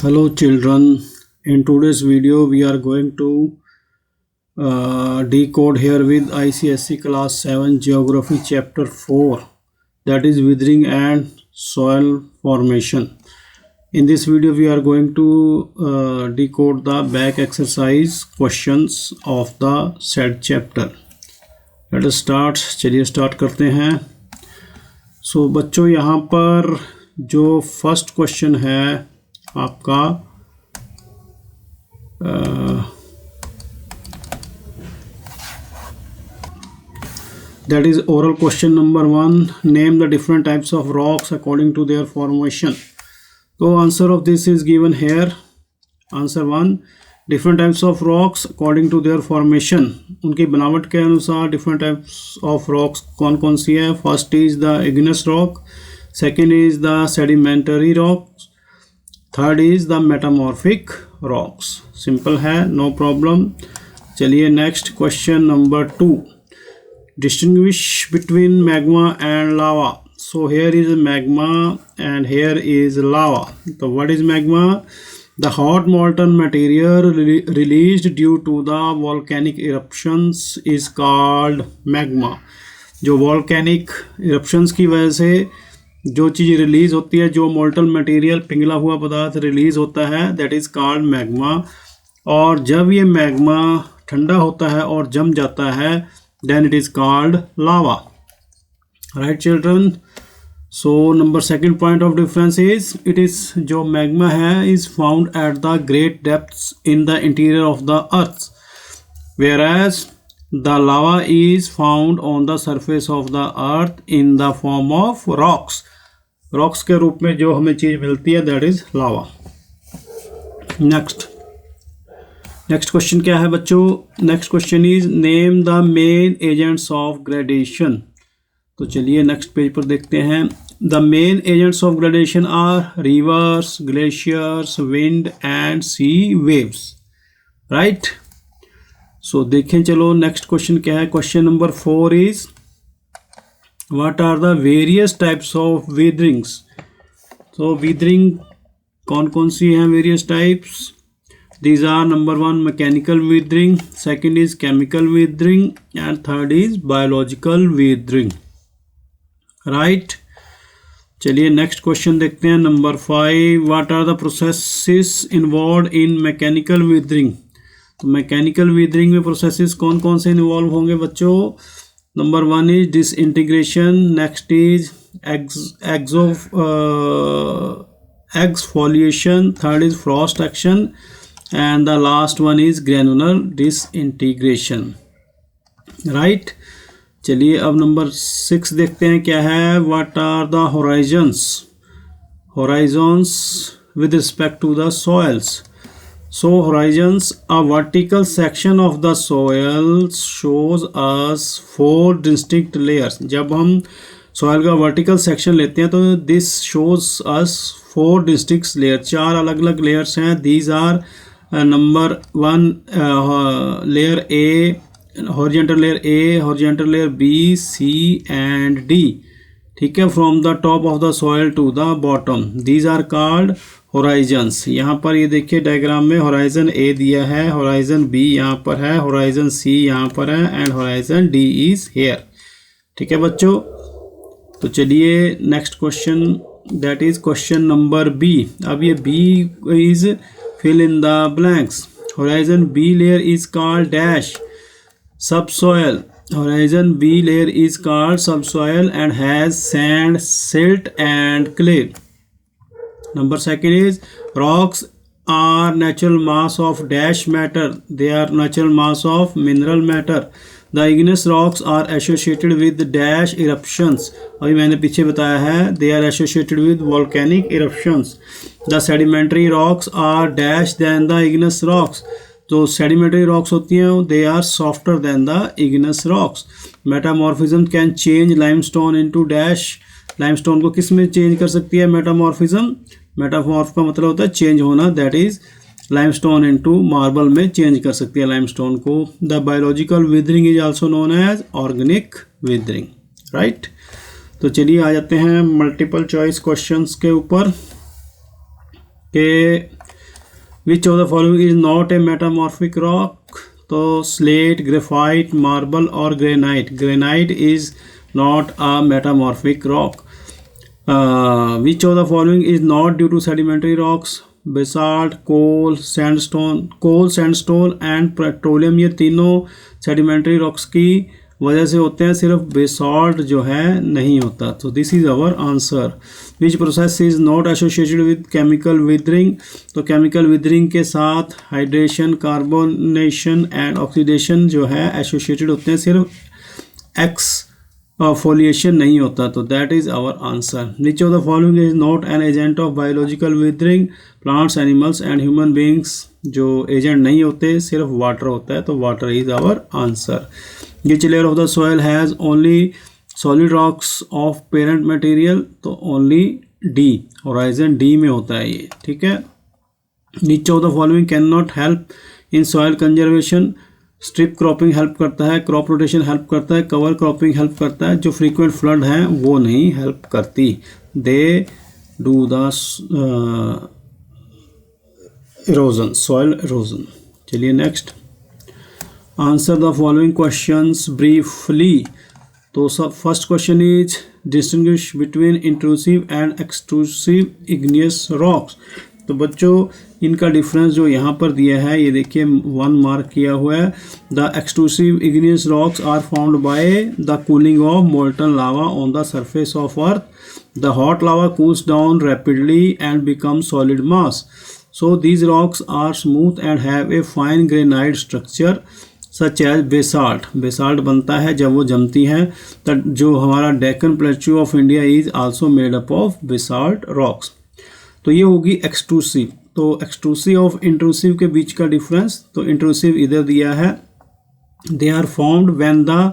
Hello children, in today's video we are going to decode here with ICSE class 7 geography chapter 4, that is weathering and soil formation. In this video we are going to decode the back exercise questions of the said chapter. Let us start. चलिए start करते हैं. सो बच्चों यहाँ पर जो first question है आपका that is oral question number 1. Name the different types of rocks according to their formation. So answer of this is given here. Answer 1. Different types of rocks according to their formation. उनकी बनावट के अनुसार different types of rocks कौन कौन सी है. First is the igneous rock. Second is the sedimentary rocks. Third is the metamorphic rocks. Simple है, no problem. चलिए next question number 2. Distinguish between magma and lava. So here is magma and here is lava. तो what is magma? The hot molten material released due to the volcanic eruptions is called magma. जो volcanic eruptions की वजह से जो चीज़ release होती है, जो molten material पिघला हुआ पदार्थ रिलीज होता है, दैट इज़ कॉल्ड मैग्मा. और जब ये मैग्मा ठंडा होता है और जम जाता है, then it is called lava. Right children. So number second point of difference is it is जो मैग्मा है is found at the great depths in the interior of the earth, whereas the lava is found on the surface of the earth in the form of rocks. Rocks के रूप में जो हमें चीज़ मिलती है that is lava. Next question क्या है बच्चों? Next question is name the main agents of gradation. तो चलिए नेक्स्ट पेज पर देखते हैं. The main agents of gradation are rivers, glaciers, wind and sea waves. Right. So देखें चलो नेक्स्ट क्वेश्चन क्या है. Question number 4 is what are the various types of witherings. So withering कौन कौन सी हैं various types? These are number 1 mechanical withering, second is chemical withering and third is biological withering. Right. चलिए next question देखते हैं. Number 5. what are the processes involved in mechanical withering. तो mechanical weathering में processes कौन कौन से involve होंगे बच्चों? Number 1 is disintegration, next is exfoliation, third is frost action and the last one is granular disintegration. Right. चलिए अब number 6 देखते हैं क्या है. What are the horizons with respect to the soils. So horizons, a vertical section of the soil shows us 4 distinct layers. जब हम soil का vertical section लेते हैं तो this shows us 4 distinct layers. 4 अलग अलग layers हैं. These are number 1 layer A, horizontal layer A, horizontal layer B, C and D. ठीक है. From the top of the soil to the bottom. These are called Horizons. यहाँ पर ये देखिए diagram में होराइजन ए दिया है, होराइजन बी यहाँ पर है, होराइजन सी यहाँ पर है and horizon D is here. ठीक है बच्चों. तो चलिए next question that is question number B. अब ये B is fill in the blanks. Horizon B layer is called dash subsoil. Horizon B layer is called subsoil and has sand, silt and clay. Number 2 is rocks are natural mass of dash matter. They are natural mass of mineral matter. The igneous rocks are associated with dash eruptions. अभी मैंने पीछे बताया है they are associated with volcanic eruptions. The sedimentary rocks are dash than the igneous rocks. तो sedimentary rocks होती हैं they are softer than the igneous rocks. Metamorphism can change limestone into dash. Limestone को किस में change कर सकती है metamorphism? मेटामॉर्फ का मतलब होता है चेंज होना, that is limestone into marble में चेंज कर सकती है लाइमस्टोन को. The biological weathering is also known as organic weathering. Right. तो चलिए आ जाते हैं मल्टीपल चॉइस क्वेश्चंस के ऊपर. कि which of the following is not a metamorphic rock? तो स्लेट, ग्रेफाइट, मार्बल और granite. Granite is not a metamorphic rock. Which of the following is not due to sedimentary rocks? Basalt, coal, sandstone and petroleum. ये तीनों sedimentary rocks की वजह से होते हैं, सिर्फ बेसाल्ट जो है नहीं होता. तो this is our answer. Which process is not associated with chemical weathering? तो केमिकल विदरिंग के साथ हाइड्रेशन, कार्बोनेशन एंड ऑक्सीडेशन जो है एसोसिएटेड होते हैं, सिर्फ एक्सफोलिएशन नहीं होता. तो that is our answer. Which of the following is not an agent of biological weathering? Plants, animals and human beings जो एजेंट नहीं होते, सिर्फ वाटर होता है. तो water is our answer. Which layer of the soil has only solid rocks of parent material? तो only D, horizon D में होता है ये. ठीक है. Which of the following cannot help in soil conservation? Strip cropping help करता है, crop rotation help करता है, कवर क्रॉपिंग हेल्प करता है. जो फ्रीक्वेंट फ्लड हैं वो नहीं हेल्प करती. They do the erosion, soil erosion. चलिए next. Answer the following questions briefly. तो सब first question is distinguish between intrusive and extrusive igneous rocks. तो बच्चों इनका डिफरेंस जो यहाँ पर दिया है ये देखिए 1 मार्क किया हुआ है. The extrusive igneous rocks are found by the cooling of molten lava on the surface of earth. The hot lava cools down rapidly and becomes solid mass. So these rocks are smooth and have a fine granite structure such as basalt. Basalt बनता है जब वो जमती हैं. तब जो हमारा Deccan plateau of India is also made up of basalt rocks. तो ये होगी एक्सट्रूसिव. तो एक्सट्रूसिव और इंट्रूसिव के बीच का डिफरेंस. तो इंट्रूसिव इधर दिया है. They are formed when the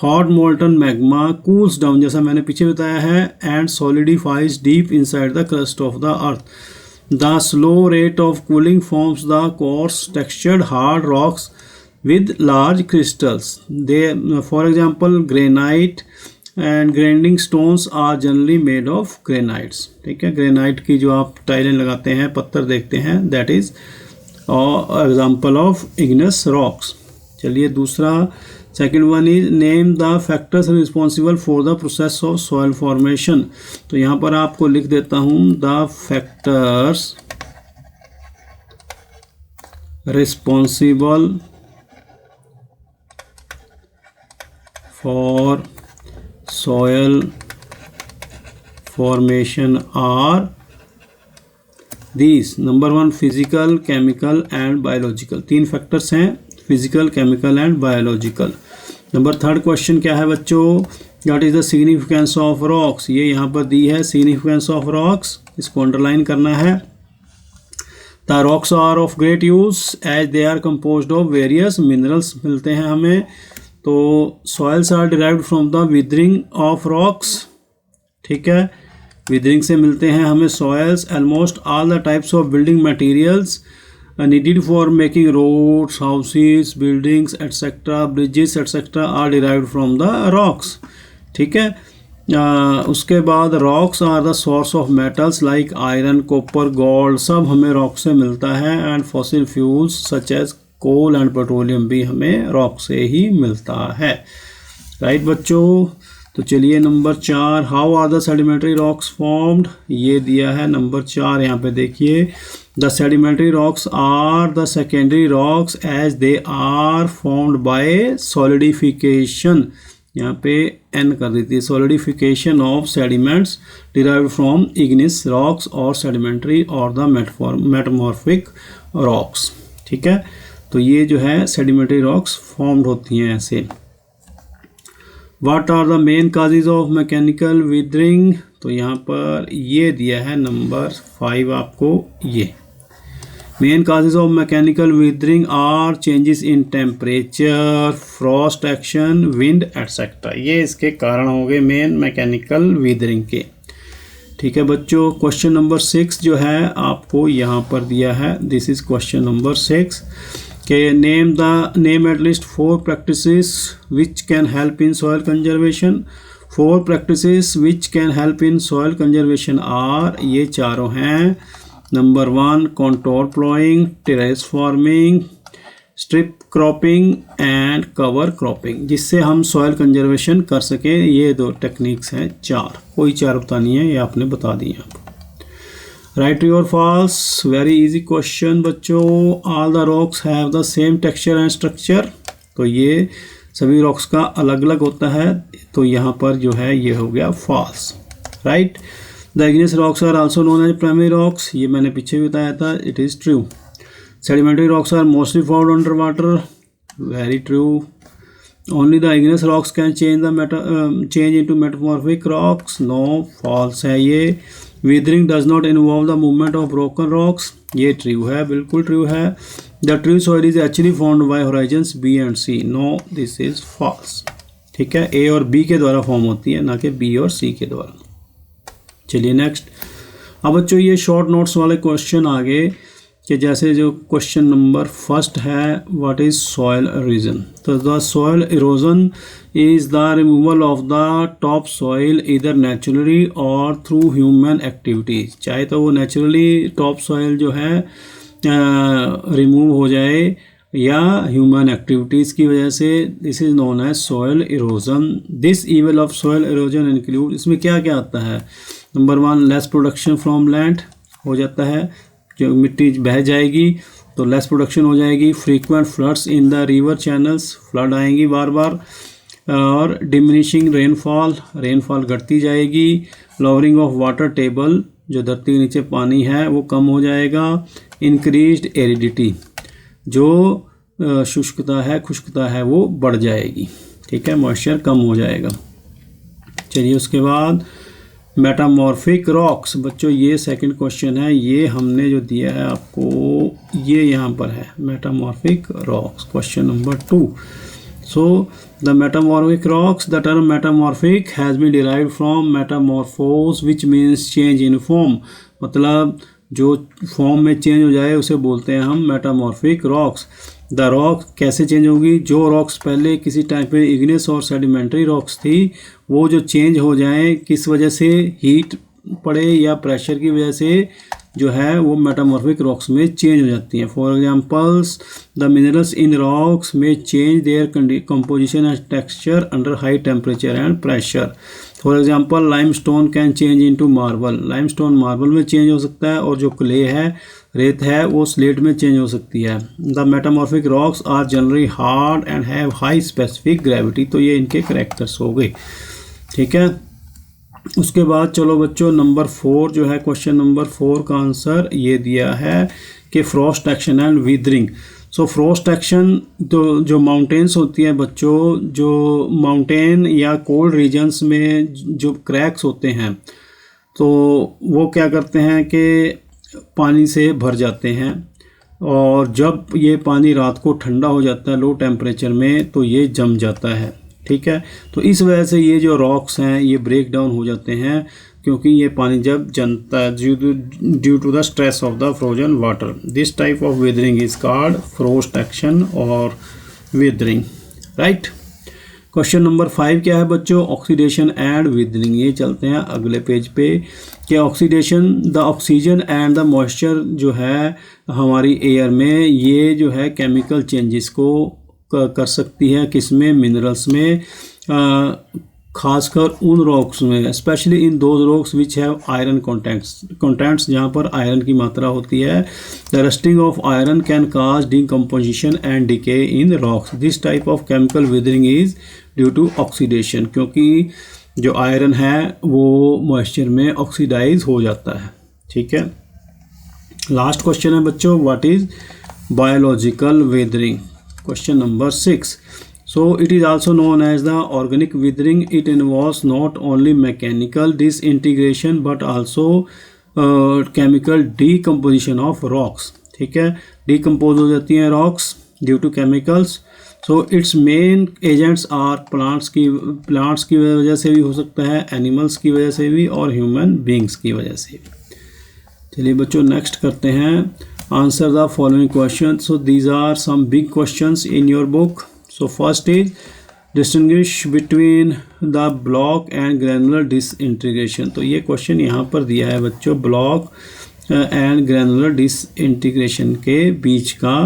hot molten magma cools down, जैसा मैंने पीछे बताया है, and solidifies deep inside the crust of the earth. The slow rate of cooling forms the coarse textured hard rocks with large crystals. They, for example, granite and grinding stones are generally made of granites. ठीक है. Granite की जो आप टाइलें लगाते हैं, पत्थर देखते हैं, that is example of igneous rocks. चलिए दूसरा, second one is name the factors responsible for the process of soil formation. तो यहाँ पर आपको लिख देता हूँ the factors responsible for soil formation are these. Number 1 physical, chemical and biological. 3 factors हैं, physical, chemical and biological. Number 3 question क्या है बच्चों? What is the significance of rocks? ये यहाँ पर दी है सिग्निफिकेंस ऑफ रॉक्स, इसको अंडरलाइन करना है. The rocks are of great use as they are composed of various minerals मिलते हैं हमें. तो soils are derived from the weathering of rocks. ठीक है, विदरिंग से मिलते हैं हमें soils. Almost all the types of building materials needed for making roads, houses, buildings, etc., bridges, etc. are derived from the rocks. ठीक है. उसके बाद rocks are the source of metals like iron, copper, gold, सब हमें rock से मिलता है. And fossil fuels such as coal and petroleum भी हमें रॉक से ही मिलता है. राइट बच्चों. तो चलिए number 4, how are the sedimentary rocks formed? ये दिया है नंबर 4. यहाँ पे देखिए, the sedimentary rocks are the secondary rocks as they are formed by solidification. यहाँ पे एन कर देती है. Solidification of sediments derived from igneous rocks और सेडिमेंट्री और द मेटामॉर्फिक रॉक्स. ठीक है. तो ये जो है सेडिमेंट्री रॉक्स फॉर्म्ड होती हैं ऐसे. What are the main causes of mechanical weathering? तो यहाँ पर ये दिया है नंबर 5 आपको. ये main causes of mechanical weathering are changes in temperature, frost action, wind, etc. ये इसके कारण हो गए मेन मैकेनिकल weathering के. ठीक है बच्चों. क्वेश्चन नंबर 6 जो है आपको यहाँ पर दिया है. दिस इज क्वेश्चन नंबर 6 के name at least 4 practices which can help in soil conservation. 4 practices which can help in soil conservation are, ये चारों हैं. Number 1 contour ploughing, terrace farming, strip cropping and cover cropping, जिससे हम soil conservation कर सकें। ये 2 techniques हैं, 4, कोई 4 बतानी है, ये आपने बता दी है। राइट ट्रू और फॉल्स, वेरी इजी क्वेश्चन बच्चों। All the rocks have the same texture and structure, तो ये सभी रॉक्स का अलग अलग होता है, तो यहाँ पर जो है ये हो गया false. Right, the igneous rocks are also known as primary rocks, ये मैंने पीछे भी बताया था, it is true. Sedimentary rocks are mostly found under water, very true. Only the igneous rocks can change into metamorphic rocks, no, false है ये। Weathering does not involve the movement of broken rocks, ये true है, बिल्कुल true है। The true soil is actually found by horizons B and C, no, this is false. ठीक है, ए और B के द्वारा फॉर्म होती है, ना कि बी और सी के द्वारा। चलिए नेक्स्ट। अब बच्चों ये शॉर्ट नोट्स वाले क्वेश्चन आगे कि जैसे जो क्वेश्चन नंबर 1 है, व्हाट इज सॉइल इरोजन। तो the soil erosion is the removal of the top soil इधर नेचुरली और थ्रू ह्यूमन एक्टिविटीज, चाहे तो वो नेचुरली टॉप सॉइल जो है रिमूव हो जाए या ह्यूमन एक्टिविटीज़ की वजह से, this is known as soil erosion. This evil of soil erosion include, इसमें क्या क्या आता है। Number 1 less production from land हो जाता है, जो मिट्टी बह जाएगी तो लेस प्रोडक्शन हो जाएगी। Frequent floods in the river channels, flood आएंगी बार बार। और डिमिनिशिंग रेनफॉल, रेनफॉल घटती जाएगी। लोअरिंग ऑफ वाटर टेबल, जो धरती के नीचे पानी है वो कम हो जाएगा। इंक्रीज्ड एरिडिटी, जो शुष्कता है, खुश्कता है, वो बढ़ जाएगी। ठीक है, मॉइस्चर कम हो जाएगा। चलिए उसके बाद मेटामॉर्फिक रॉक्स, बच्चों ये सेकंड क्वेश्चन है, ये हमने जो दिया है आपको, ये यहाँ पर है metamorphic rocks, question number 2। So the metamorphic rocks, the term metamorphic has been derived from metamorphosis which means change in form, मतलब जो फॉर्म में चेंज हो जाए उसे बोलते हैं हम मेटामॉर्फिक रॉक्स। द रॉक कैसे चेंज होगी, जो रॉक्स पहले किसी टाइप पे इग्नियस और सेडिमेंट्री रॉक्स थी, वो जो चेंज हो जाएं किस वजह से, हीट पड़े या प्रेशर की वजह से, जो है वो मेटामॉर्फिक रॉक्स में चेंज हो जाती हैं। For examples the minerals in rocks में change their composition and texture under high temperature and pressure. For example limestone can change into marble, limestone marble में चेंज हो सकता है, और जो क्ले है, रेत है, वो स्लेट में चेंज हो सकती है। The metamorphic rocks are generally hard and have high specific gravity, तो ये इनके करैक्टर्स हो गए। ठीक है, उसके बाद चलो बच्चों नंबर 4 जो है, क्वेश्चन नंबर 4 का आंसर ये दिया है कि Frost action and withering. So Frost action, तो जो माउंटेन्स होती हैं बच्चों, जो माउंटेन या कोल्ड रीजन्स में जो क्रैक्स होते हैं, तो वो क्या करते हैं कि पानी से भर जाते हैं, और जब ये पानी रात को ठंडा हो जाता है लो टेम्परेचर में, तो ये जम जाता है। ठीक है, तो इस वजह से ये जो रॉक्स हैं ये ब्रेक डाउन हो जाते हैं, क्योंकि ये पानी जब जमता है due to the stress of the frozen water. This type of weathering is called frost action और वेदरिंग। राइट, क्वेश्चन नंबर 5 क्या है बच्चों, ऑक्सीडेशन एंड वेदरिंग। ये चलते हैं अगले पेज पे कि oxidation, the oxygen and the moisture जो है हमारी एयर में, ये जो है केमिकल चेंजेस को कर सकती है, किसमें, मिनरल्स में, खासकर उन रॉक्स में, specially in those rocks which have iron contents, जहाँ पर आयरन की मात्रा होती है। The rusting of iron can cause decomposition and decay in rocks. This type of chemical weathering is due to oxidation, क्योंकि जो आयरन है वो मॉइस्चर में ऑक्सीडाइज हो जाता है। ठीक है, लास्ट क्वेश्चन है बच्चों, what is biological weathering, question number 6. So it is also known as the organic weathering. It involves not only mechanical disintegration but also chemical decomposition of rocks. ठीक है, डिकम्पोज हो जाती हैं rocks due to chemicals. So its main agents are plants की वजह से भी हो सकता है, एनिमल्स की वजह से भी, और ह्यूमन बींग्स की वजह से भी. चलिए बच्चों नेक्स्ट करते हैं. Answer the following question. So these are some big questions in your book. So first is distinguish between the block and granular disintegration. तो ये क्वेश्चन यहाँ पर दिया है बच्चों, ब्लॉक एंड ग्रैनुलर डिसइंटीग्रेशन के बीच का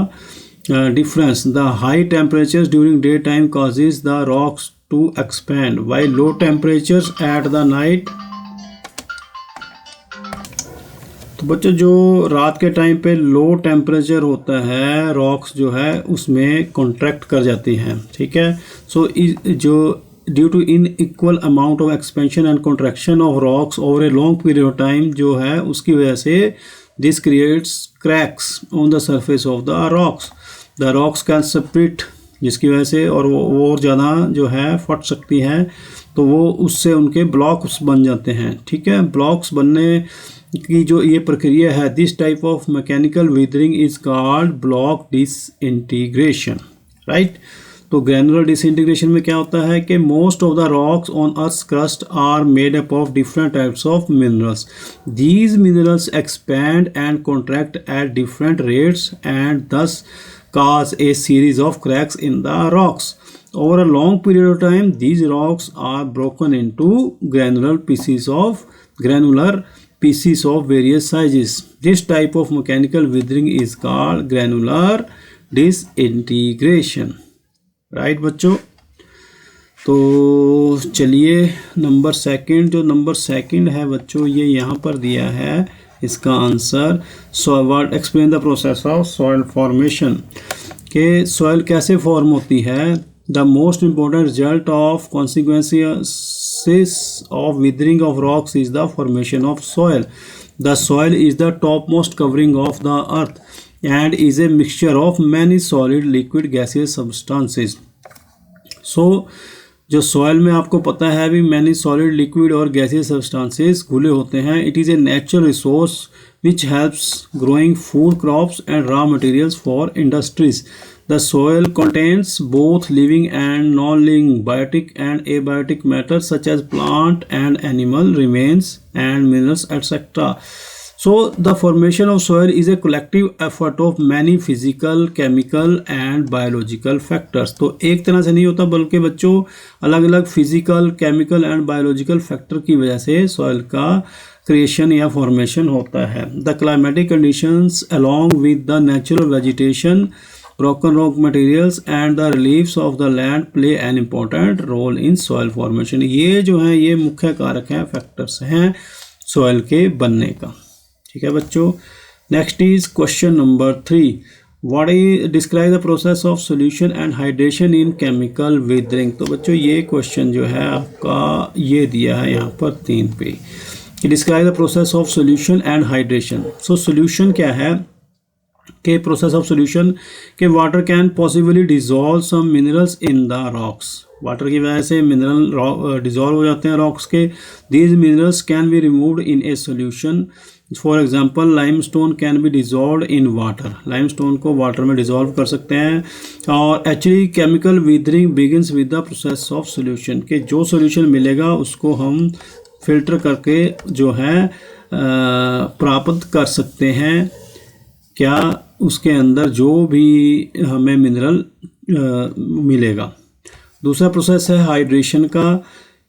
difference. The high temperatures during day time causes the rocks to expand while low temperatures at the night. तो बच्चों जो रात के टाइम पे लो टेम्परेचर होता है, रॉक्स जो है उसमें कॉन्ट्रैक्ट कर जाती हैं, ठीक है। सो जो due to unequal amount of expansion and contraction of rocks over a long period of time जो है उसकी वजह से this creates cracks on the surface of the rocks. The rocks can split, जिसकी वजह से और वो और ज़्यादा जो है फट सकती हैं, तो वो उससे उनके ब्लॉक्स बन जाते हैं, ठीक है। ब्लॉक्स बनने की जो ये प्रक्रिया है, this type of mechanical weathering is called block disintegration, right. तो ग्रैनुलर डिसइंटीग्रेशन में क्या होता है कि most of the rocks on earth crust are made up of different types of minerals. These minerals expand and contract at different rates and thus cause a series of cracks in the rocks. Over a long period of time, these rocks are broken into granular pieces of various sizes. This type of mechanical weathering is called granular disintegration. Right बच्चों। तो चलिए number second, जो number second है बच्चों ये यहाँ पर दिया है, इसका answer soil explain the process of soil formation, के सॉइल कैसे फॉर्म होती है। The most important result of consequences of withering of rocks is the formation of soil. The soil is the top most covering of the earth and is a mixture of many solid liquid gaseous substances. So जो soil में आपको पता है अभी many solid liquid और gaseous substances घुले होते हैं। It is a natural resource which helps growing food crops and raw materials for industries. The soil contains both living and non living biotic and abiotic matter such as plant and animal remains and minerals etcetera. So the formation of soil is a collective effort of many physical, chemical and biological factors. तो एक तरह से नहीं होता बल्कि बच्चों अलग अलग physical, chemical and biological factor की वजह से सॉइल का क्रिएशन या फॉर्मेशन होता है। The climatic conditions along with the natural vegetation, broken rock materials and the reliefs of the land play an important role in soil formation. ये जो है ये मुख्य कारक हैं, फैक्टर्स हैं सॉइल के बनने का, ठीक है बच्चों। Next is question number 3, what is describe the process of solution and hydration in chemical weathering. तो बच्चों ये क्वेश्चन जो है आपका ये दिया है यहाँ पर 3 पे कि describe the process of solution and hydration. So solution क्या है कि प्रोसेस ऑफ सॉल्यूशन के water can possibly dissolve some minerals in the rocks. Water की वजह से मिनरल डिजॉल्व हो जाते हैं रॉक्स के। These minerals can be removed in A solution. For example limestone can be dissolve in water. Limestone को water में dissolve कर सकते हैं। और actually chemical withering begins with the process of solution, के जो सॉल्यूशन मिलेगा उसको हम फिल्टर करके जो है प्राप्त कर सकते हैं, क्या उसके अंदर जो भी हमें मिनरल मिलेगा। दूसरा प्रोसेस है हाइड्रेशन का,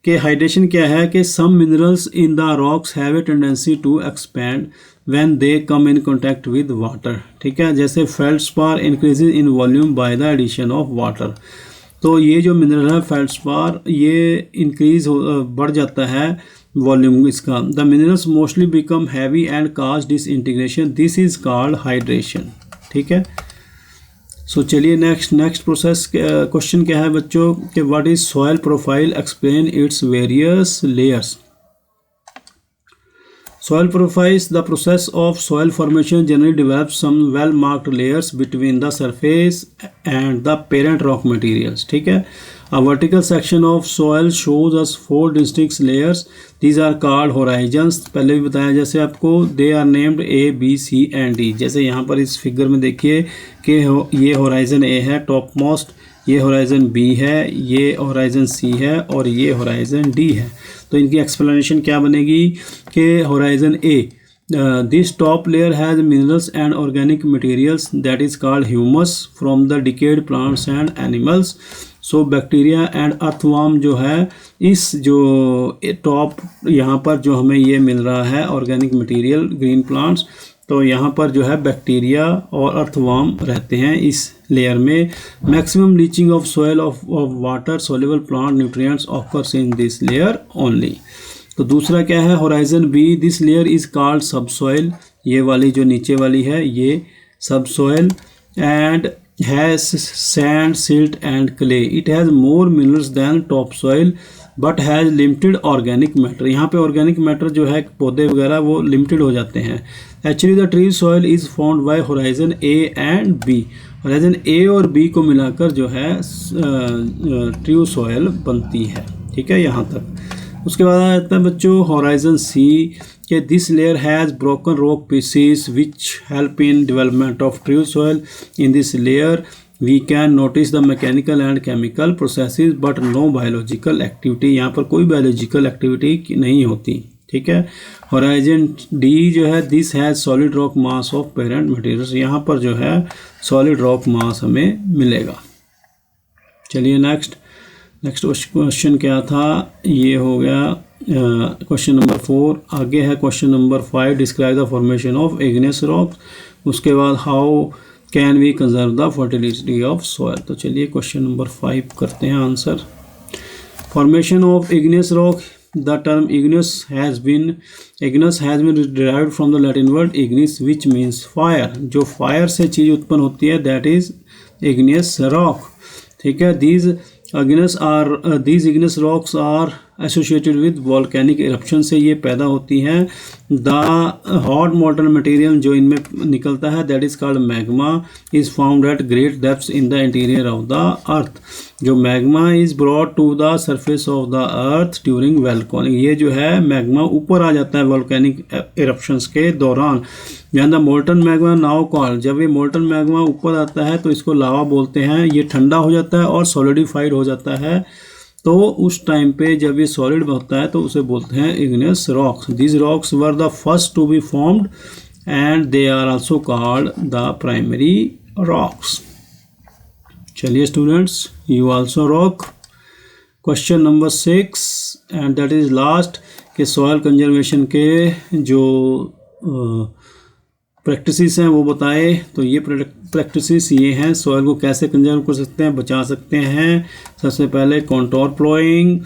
कि हाइड्रेशन क्या है कि some minerals in the rocks have a tendency to expand when they come in contact with water, ठीक है। जैसे feldspar increases in volume by the addition of water. तो ये जो मिनरल है फेल्डस्पार ये इंक्रीज बढ़ जाता है वॉल्यूम इसका। The minerals mostly become heavy and cause disintegration, this is called hydration, ठीक है। सो चलिए नेक्स्ट प्रोसेस क्वेश्चन क्या है बच्चों कि what is soil profile, explain its various layers. Soil profiles, the process of soil formation generally develops some well marked layers between the surface and the parent rock materials, ठीक है। A vertical section of soil shows us 4 distinct layers. These are called horizons. पहले भी बताया जैसे आपको, they are named A, B, C and D. जैसे यहाँ पर इस फिगर में देखिए कि ये होराइजन A है टॉप मोस्ट, ये होराइजन B है, ये होराइजन C है और ये होराइजन D है। तो इनकी एक्सप्लेनेशन क्या बनेगी कि horizon A, this top layer has minerals and organic materials that is called humus from the decayed plants and animals. So bacteria and earthworm जो है, इस जो टॉप यहाँ पर जो हमें ये मिल रहा है ऑर्गेनिक मटेरियल ग्रीन प्लांट्स, तो यहाँ पर जो है बैक्टीरिया और अर्थवर्म रहते हैं इस लेयर में। Maximum leaching of soil of water soluble plant nutrients occurs in this layer only. तो दूसरा क्या है, horizon B, this layer is called subsoil, ये वाली जो नीचे वाली है ये subsoil, and has sand, silt and clay, it has more minerals than top soil but has limited organic matter. यहाँ पे ऑर्गेनिक मैटर जो है पौधे वगैरह वो लिमिटेड हो जाते हैं। Actually the tree soil is found by horizon A and B, horizon A और बी को मिलाकर जो है ट्री सॉइल बनती है। ठीक है यहाँ तक। उसके बाद आ जाता है बच्चों होराइजन सी के this layer has broken rock pieces which help in development of true soil. In this layer we can notice the mechanical and chemical processes but no biological activity, यहाँ पर कोई बायोलॉजिकल एक्टिविटी नहीं होती। ठीक है। Horizon D जो है this has solid rock mass of parent materials, यहाँ पर जो है सॉलिड रॉक मास हमें मिलेगा। चलिए नेक्स्ट क्वेश्चन क्या था, ये हो गया क्वेश्चन नंबर 4। आगे है question number 5, describe the formation of igneous rocks. उसके बाद how can we conserve the fertility of soil. तो चलिए क्वेश्चन नंबर 5 करते हैं answer. Formation of igneous rock, the term igneous has been derived from the Latin word ignis which means fire। जो fire से चीज़ उत्पन्न होती है that is igneous rock। ठीक है। these igneous rocks are associated with volcanic eruption से ये पैदा होती हैं। the hot molten material जो इनमें निकलता है that is called magma is found at great depths in the interior of the earth। जो magma is brought to the surface of the earth during volcanic, ये जो है magma ऊपर आ जाता है volcanic eruptions के दौरान। यानी the molten magma now called, जब ये मोल्टन मैग्मा ऊपर आता है तो इसको लावा बोलते हैं। ये ठंडा हो जाता है और सॉलिडिफाइड हो जाता है, तो उस टाइम पे जब ये सॉलिड होता है तो उसे बोलते हैं igneous rocks. This rocks were the first to be formed and they are also called the primary rocks. चलिए students, you also rock. Question number 6 and that is last के सॉइल कंजर्वेशन के जो प्रैक्टिसेस हैं वो बताए। तो ये practices ये हैं, सॉइल को कैसे कंजर्व कर सकते हैं, बचा सकते हैं। सबसे पहले कॉन्टोर प्लोइंग,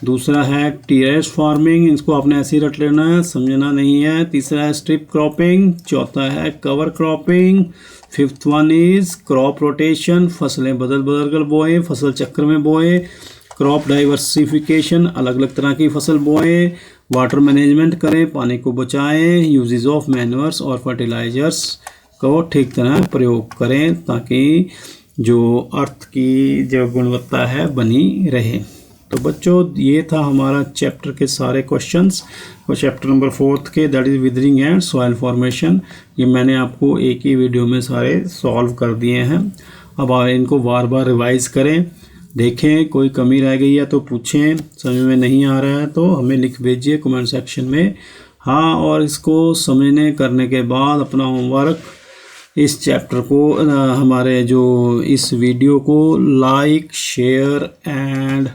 दूसरा है टेरेस फार्मिंग, इसको आपने ऐसे ही रट लेना है, समझना नहीं है। तीसरा है स्ट्रिप क्रॉपिंग, चौथा है cover cropping, fifth one is crop rotation, फसलें बदल बदल कर बोए, फसल चक्र में बोए, क्रॉप डाइवर्सिफिकेशन, अलग अलग तरह की फसल बोएं, वाटर मैनेजमेंट करें, पानी को बचाएं, यूजेस ऑफ मैन्योर्स और फर्टिलाइजर्स को ठीक तरह प्रयोग करें ताकि जो अर्थ की जो गुणवत्ता है बनी रहे। तो बच्चों ये था हमारा चैप्टर के सारे क्वेश्चंस, और चैप्टर नंबर 4 के that is withering and soil formation, ये मैंने आपको एक ही वीडियो में सारे सॉल्व कर दिए हैं। अब आप इनको बार बार रिवाइज करें, देखें कोई कमी रह गई है तो पूछें, समझ में नहीं आ रहा है तो हमें लिख भेजिए कमेंट सेक्शन में। हाँ, और इसको समझने करने के बाद अपना होमवर्क, इस चैप्टर को हमारे जो इस वीडियो को लाइक शेयर एंड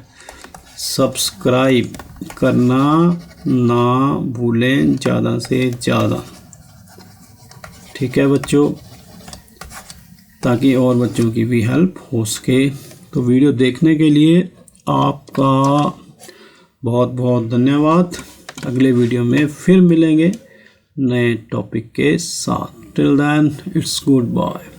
सब्सक्राइब करना ना भूलें ज़्यादा से ज़्यादा। ठीक है बच्चों, ताकि और बच्चों की भी हेल्प हो सके। तो वीडियो देखने के लिए आपका बहुत बहुत धन्यवाद। अगले वीडियो में फिर मिलेंगे नए टॉपिक के साथ। Till then it's good bye.